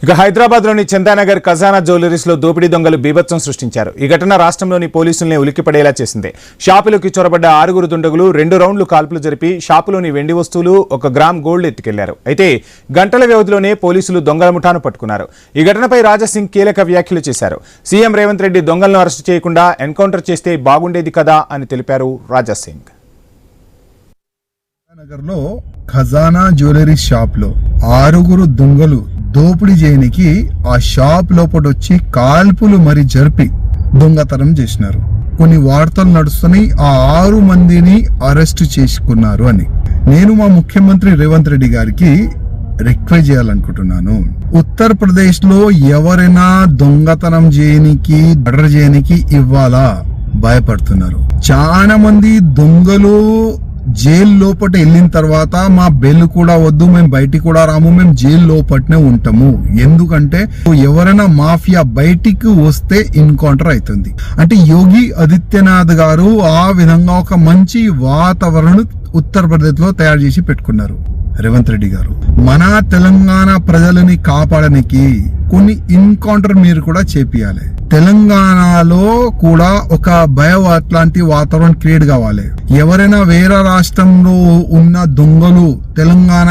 ఇక హైదరాబాద్ లోని చందానగర్ ఖజానా జ్యువెలరీస్ లో దోపిడీ దొంగలు బీభత్సం సృష్టించారు. ఈ ఘటన రాష్ట్రంలోని పోలీసుల్ని ఉలిక్కిపడేలా చేసింది. షాపులోకి చొరబడ్డ 6 దుండగులు 2 రౌండ్లు కాల్పులు జరిపి షాపులోని వెండి వస్తువులు 1 గ్రామ్ గోల్డ్ ఎత్తుకెళ్లారు. అయితే గంటల వ్యవధిలోనే పోలీసులు దొంగల ముఠాను పట్టుకున్నారు. ఈ ఘటనపై రాజాసింగ్ కీలక వ్యాఖ్యలు చేశారు. సీఎం రేవంత్ రెడ్డి దొంగలను అరెస్టు చేయకుండా ఎన్కౌంటర్ చేస్తే బాగుండేది కదా అని తెలిపారు రాజాసింగ్. నగర్ లో ఖజానా జ్యువెలరీ షాప్ లో 6 దొంగలు దోపిడీ చేయనికి ఆ షాప్ లోపలొచ్చి కాల్పులు మరి జరిపి దొంగతనం చేసినారు. కొన్ని వార్తలు నడుస్తున్నాయి, ఆ 6 మందిని అరెస్ట్ చేసుకున్నారు అని. నేను మా ముఖ్యమంత్రి రేవంత్ రెడ్డి గారికి రిక్వెస్ట్ చేయాలనుకుంటున్నాను. ఉత్తరప్రదేశ్ లో ఎవరైనా దొంగతనం చేయనికి మర్డర్ చేయనికి ఇవ్వాలా భయపడుతున్నారు. చాలా మంది దొంగలు జైలు లోపట వెళ్ళిన తర్వాత మా బెల్ కూడా వద్దు, మేము బయటికి కూడా రాము, మేము జైలు లోపటనే ఉంటాము. ఎందుకంటే ఎవరైనా మాఫియా బయటికి వస్తే ఎన్కౌంటర్ అవుతుంది. అంటే యోగి ఆదిత్యనాథ్ గారు ఆ విధంగా ఒక మంచి వాతావరణం ఉత్తరప్రదేశ్ లో తయారు చేసి పెట్టుకున్నారు. రేవంత్ రెడ్డి గారు మన తెలంగాణ ప్రజలని కాపాడడానికి కొన్ని ఎన్కౌంటర్ మీరు కూడా చేపియాలి. తెలంగాణలో కూడా ఒక అట్లాంటి వాతావరణం క్రియేట్ కావాలి. ఎవరైనా వేరే రాష్ట్రంలో ఉన్న దొంగలు తెలంగాణ